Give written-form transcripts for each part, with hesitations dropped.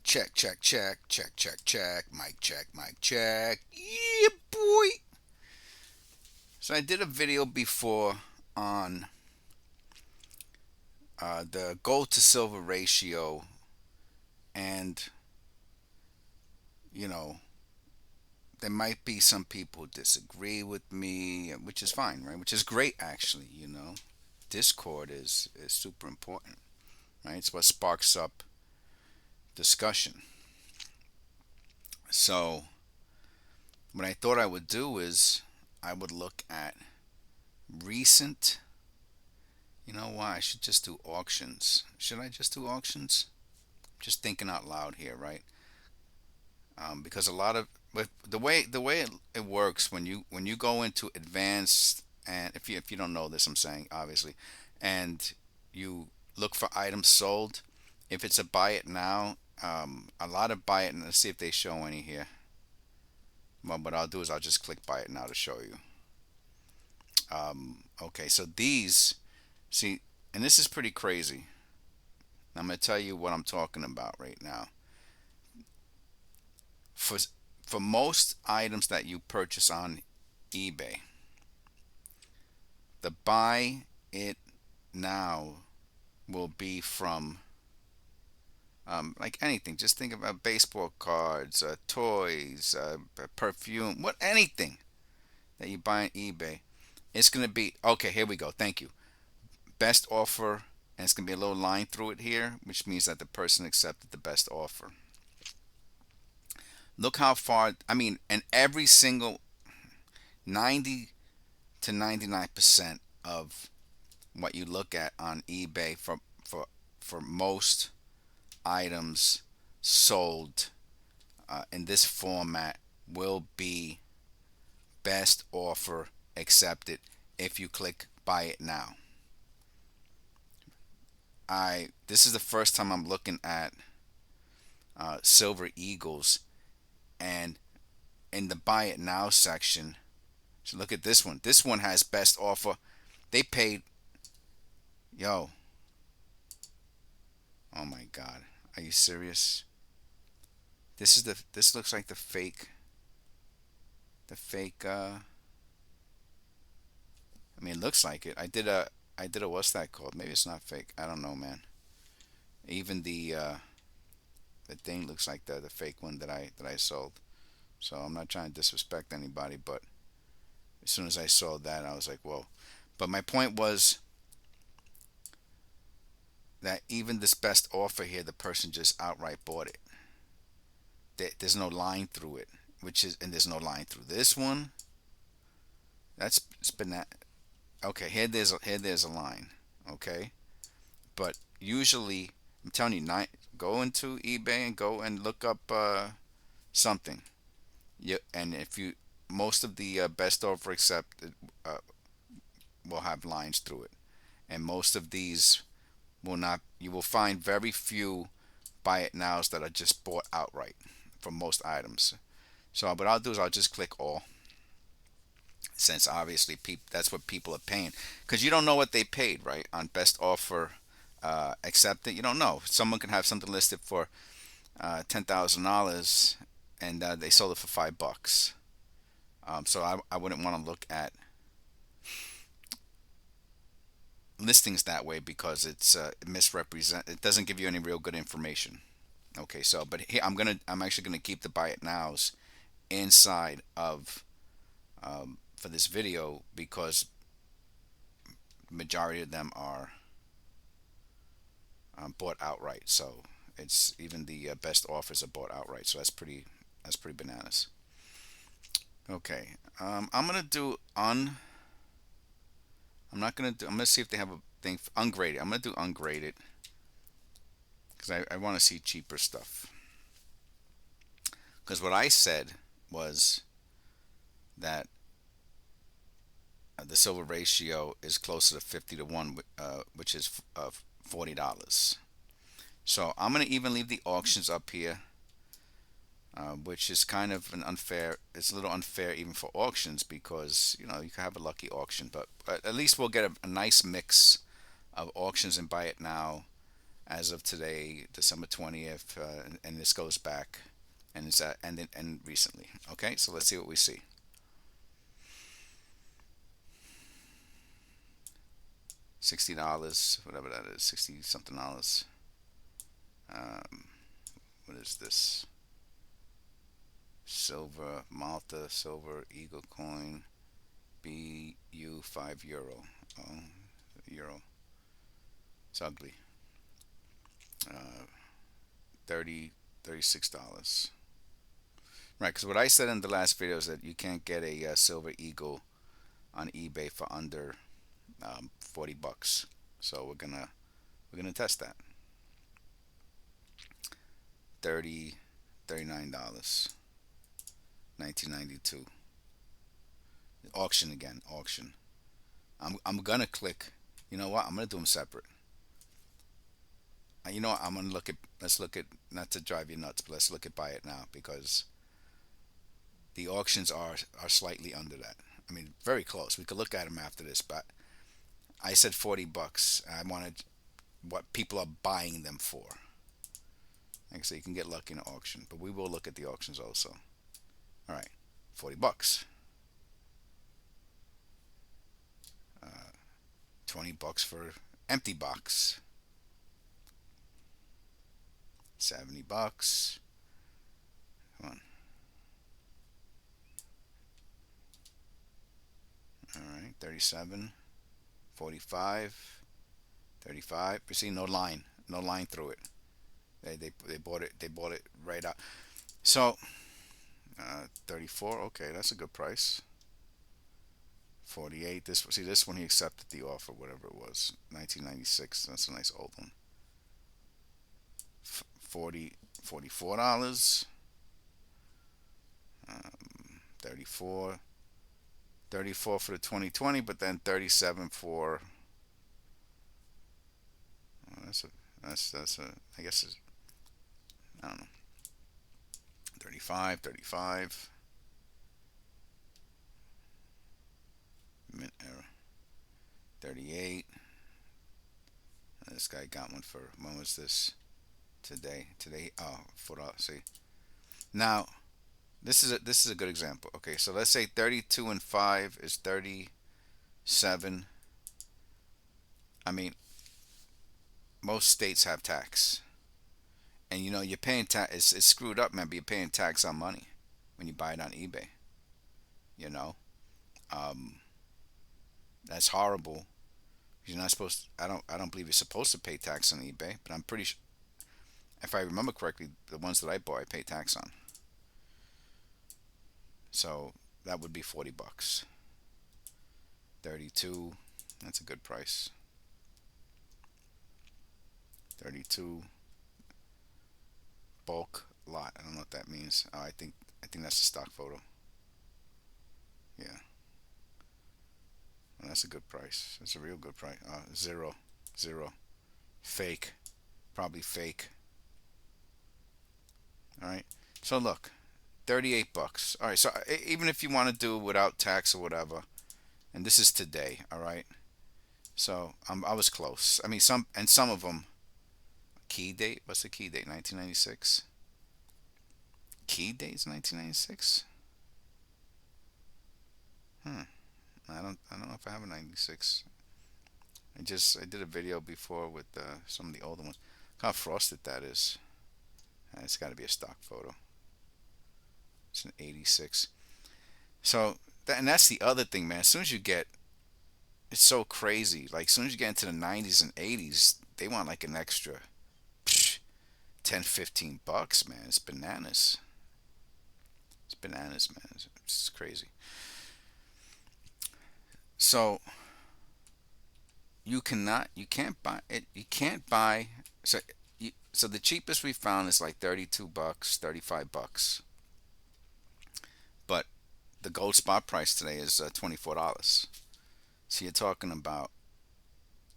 Check, check, check, check, check, check. Mic check. Yeah, boy. So I did a video before on the gold to silver ratio, and you know there might be some people who disagree with me, which is fine, right? Which is great, actually. Discord is super important, right? It's what sparks up discussion. So what I thought I would do is I would look at recent. You know why? I should just do auctions. Should I just do auctions? Just thinking out loud here, right? Because a lot of with the way it works when you go into advanced, and if you don't know this, I'm saying obviously, and you look for items sold. If it's a buy it now, a lot of buy it. And let's see if they show any here. Well, what I'll do is I'll just click buy it now to show you. Okay, so these see, and this is pretty crazy. I'm gonna tell you what I'm talking about right now. For for most items that you purchase on eBay, the buy it now will be from like anything. Just think about baseball cards, toys, perfume, what anything that you buy on eBay. It's gonna be okay. Here we go. Thank you. Best offer, and it's gonna be a little line through it here, which means that the person accepted the best offer. Look how far. I mean, and every single 90 to 99% of what you look at on eBay for most items sold in this format will be best offer accepted if you click buy it now. I This is the first time I'm looking at Silver Eagles, and in the buy it now section, so look at this one. This one has best offer. They paid, yo, oh my god, are you serious? This looks like the fake. I mean, it looks like it. I did a what's that called? Maybe it's not fake. I don't know, man. Even the thing looks like the fake one that I sold. So I'm not trying to disrespect anybody, but as soon as I saw that, I was like, whoa. But my point was that even this best offer here, the person just outright bought it. There's no line through it, and there's no line through this one. It's been that. Okay, here there's a line. Okay, but usually I'm telling you, go into eBay and go and look up something. Yeah, and if you most of the best offer accepted will have lines through it, and most of these will not. You will find very few buy it nows that are just bought outright for most items. So what I'll do is I'll just click all, since obviously that's what people are paying, because you don't know what they paid, right, on best offer accepted. You don't know. Someone can have something listed for $10,000, and they sold it for $5. So I wouldn't want to look at listings that way, because it misrepresent. It doesn't give you any real good information. Okay, so but here I'm actually gonna keep the buy it nows inside of for this video, because the majority of them are bought outright. So it's even the best offers are bought outright. So that's pretty bananas. Okay, I'm gonna do un. I'm not gonna do. I'm gonna see if they have a thing for ungraded. I'm gonna do ungraded because I want to see cheaper stuff. Because what I said was that the silver ratio is closer to 50 to 1, which is $40. So I'm going to even leave the auctions up here, which is kind of an unfair. It's a little unfair even for auctions, because you can have a lucky auction, but at least we'll get a nice mix of auctions and buy it now, as of today, December 20th, and this goes back, and it's and recently. Okay, so let's see what we see. $60, whatever that is, 60 something dollars. Um, what is this? Silver Malta Silver Eagle coin BU 5 euro. Oh, euro. It's ugly. Uh, 30 $36. Right, because what I said in the last video is that you can't get a silver eagle on eBay for under $40. So we're gonna test that. 39 $1992. Auction again, auction. I'm gonna click. You know what? I'm gonna do them separate. You know what? I'm gonna look at. Let's look at, not to drive you nuts, but let's look at buy it now, because the auctions are slightly under that. I mean, very close. We could look at them after this, but I said $40. I wanted what people are buying them for. Like I say, you can get lucky in an auction, but we will look at the auctions also. All right, $40. 20 bucks for empty box. 70 bucks. Come on. All right, 37, 45, 35. You see, no line, no line through it. They bought it. They bought it right out. So 34. Okay, that's a good price. 48. This one he accepted the offer, whatever it was. 1996. That's a nice old one. 40 $44. 34 34 for the 2020, but then 37 for, that's a I guess it's, I don't know, 35 mint error, 38. This guy got one for, when was this? Today, oh, $4. See, now this is a good example. Okay, so let's say 32 and 5 is 37. I mean, most states have tax, and you know you're paying tax. It's screwed up, man. But you're paying tax on money when you buy it on eBay. You know, um, that's horrible. You're not supposed. I don't believe you're supposed to pay tax on eBay, but I'm pretty sure, if I remember correctly, the ones that I bought, I pay tax on. So that would be $40. 32. That's a good price. 32 bulk lot. I don't know what that means. Oh, I think that's a stock photo. Yeah, well, that's a good price. That's a real good price. Zero, zero, fake, probably fake. All right. So look, $38. All right. So even if you want to do it without tax or whatever, and this is today. All right. So I was close. I mean, some of them. Key date. What's the key date? 1996. Key date's 1996. Hmm. I don't know if I have a 96. I did a video before with some of the older ones. Look how frosted that is. It's got to be a stock photo. It's an 86. So and that's the other thing, man. As soon as you get, it's so crazy. Like as soon as you get into the 90s and 80s, they want like an extra 10, $15, man. It's bananas. It's bananas, man. It's crazy. So you can't buy it. You can't buy. So the cheapest we found is like $32, $35. But the gold spot price today is $24. So you're talking about,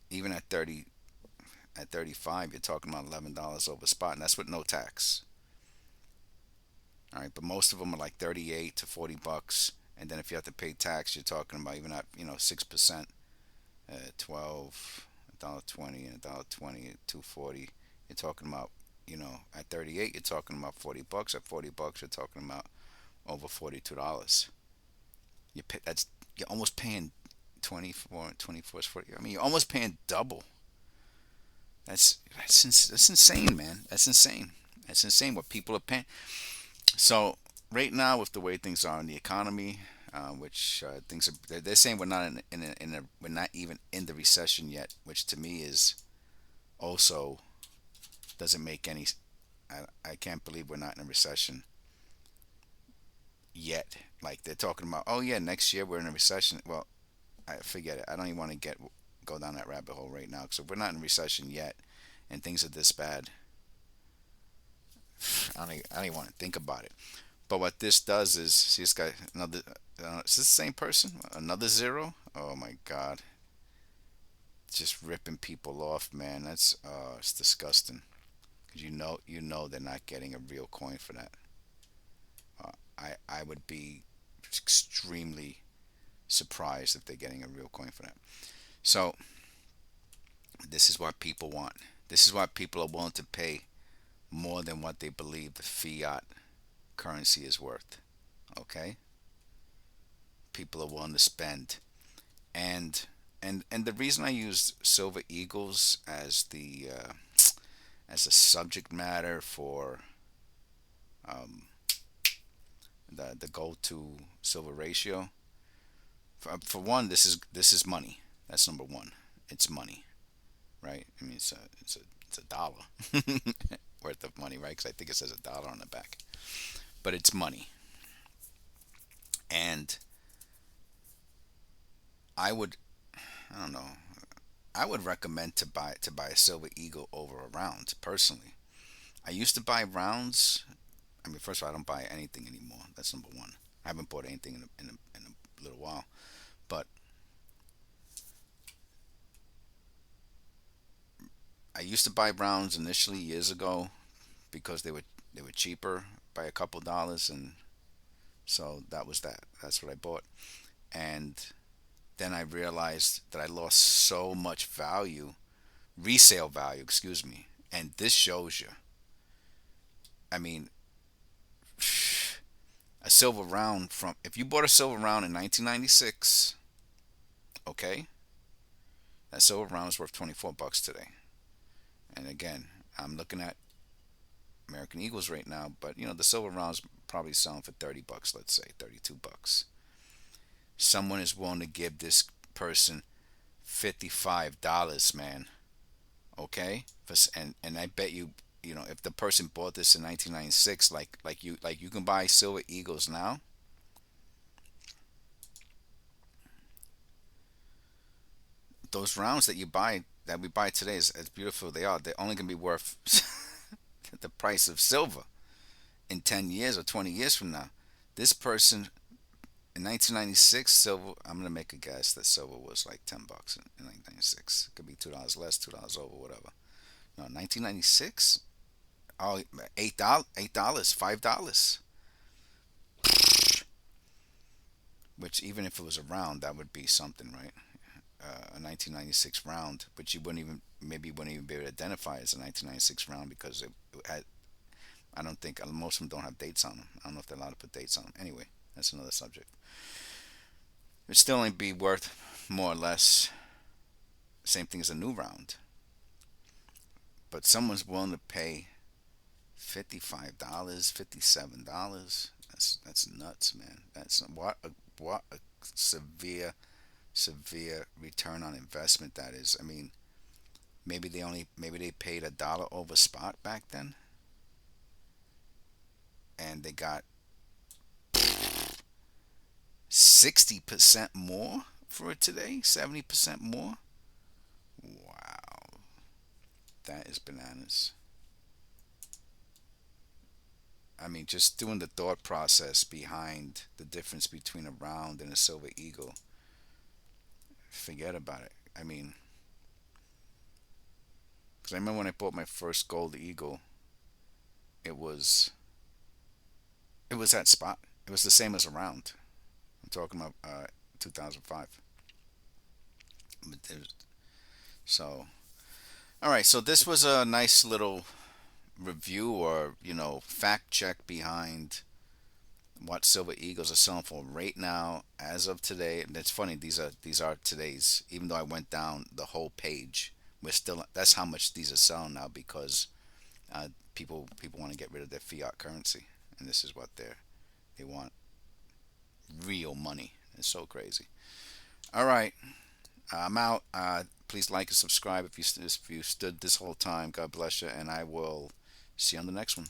even at 35, you're talking about $11 over spot, and that's with no tax. All right, but most of them are like 38 to $40, and then if you have to pay tax, you're talking about, even at 6%, 12, $1.20, and $1.20, 240. You're talking about, at 38, you're talking about $40. At $40, you're talking about over $42. You're almost paying 24, 24 40. I mean, you're almost paying double. That's insane, man. That's insane. That's insane what people are paying. So right now, with the way things are in the economy, which things are, they're saying we're not we're not even in the recession yet, which to me is also doesn't make any. I can't believe we're not in a recession yet. Like they're talking about, oh yeah, next year we're in a recession. Well, I forget it. I don't even want to go down that rabbit hole right now. So if we're not in a recession yet, and things are this bad, I don't even want to think about it. But what this does is, see this guy, another, is this the same person? Another zero? Oh my God. Just ripping people off, man. It's disgusting. Cause you know they're not getting a real coin for that. I would be extremely surprised if they're getting a real coin for that. So this is what people want. This is why people are willing to pay more than what they believe the fiat currency is worth. Okay, people are willing to spend, and and the reason I used silver eagles as a subject matter for the gold to silver ratio. For one, this is money. That's number one. It's money, right? I mean, it's a dollar worth of money, right? Because I think it says a dollar on the back, but it's money. And I would, I don't know, I would recommend to buy a silver eagle over a round personally. I used to buy rounds. I mean, first of all, I don't buy anything anymore. That's number one. I haven't bought anything in a little while. But I used to buy rounds initially years ago because they were cheaper by a couple dollars, and so that was that. That's what I bought. And then I realized that I lost so much value, resale value, excuse me. And this shows you. I mean, a silver round from if you bought a silver round in 1996, okay, that silver round is worth $24 today. And again, I'm looking at American Eagles right now, but the silver round's probably selling for $30, let's say $32. Someone is willing to give this person $55, man. Okay, and I bet you, if the person bought this in 1996, like you can buy silver eagles now. Those rounds that we buy today, is as beautiful they are, they're only gonna be worth the price of silver in 10 years or 20 years from now. This person in 1996, silver, I'm gonna make a guess that silver was like $10 in 1996. It could be $2 less, $2 over, whatever. No, 1996. Oh, $8, $8, $5. Which even if it was a round, that would be something, right? A 1996 round, but you wouldn't even maybe you wouldn't even be able to identify it as a 1996 round because it had. I don't think most of them don't have dates on them. I don't know if they're allowed to put dates on them. Anyway, that's another subject. It'd still only be worth more or less same thing as a new round, but someone's willing to pay $55, $57. That's nuts, man. That's what a severe return on investment that is. I mean, maybe they paid a dollar over spot back then, and they got 60% more for it today, 70% more. Wow, that is bananas. I mean, just doing the thought process behind the difference between a round and a silver eagle, forget about it. I mean, because I remember when I bought my first gold eagle, it was it was that spot. It was the same as a round. I'm talking about 2005. So All right, so this was a nice little review or, fact check behind what Silver Eagles are selling for right now as of today. And it's funny, these are today's. Even though I went down the whole page, we're still that's how much these are selling now because people want to get rid of their fiat currency, and this is what they want, real money. It's so crazy. All right, I'm out. Please like and subscribe if you stood this whole time. God bless you, and I will see you on the next one.